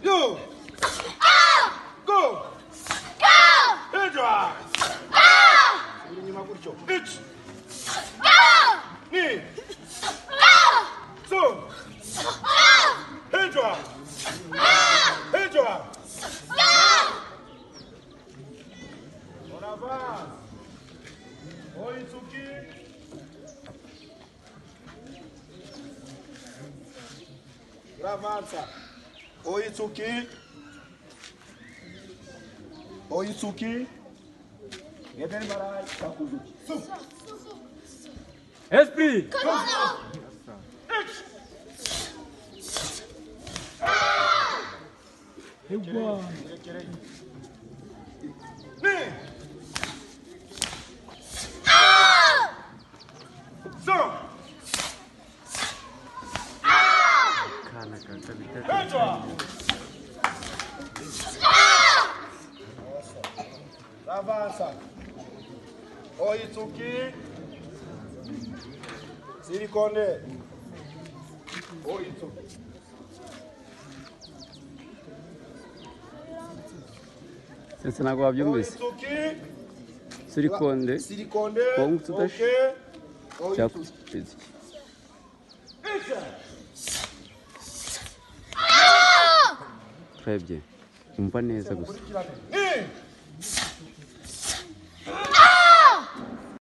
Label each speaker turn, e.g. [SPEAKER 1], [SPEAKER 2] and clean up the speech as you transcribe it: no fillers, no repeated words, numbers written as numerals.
[SPEAKER 1] Yo. Go. Edra. Inyuma gutyo. Ich. Ni. So. Edra. Edra. On avance. Oitsuki. Avanza. Oitsuki. Oitsuki. Yeden barai sakuzuki.
[SPEAKER 2] Esprit. Ewa.
[SPEAKER 1] Ne. So. Edra. Avanza. Oitsuki. Sirikonde. Oitsuki.
[SPEAKER 2] Sese ntabwo wabyumvise.
[SPEAKER 1] Oitsuki.
[SPEAKER 2] Sirikonde.
[SPEAKER 1] Sirikonde.
[SPEAKER 2] Okay.
[SPEAKER 1] Oitsuki.
[SPEAKER 2] Très bien. Umva neza gusa.
[SPEAKER 1] Ni.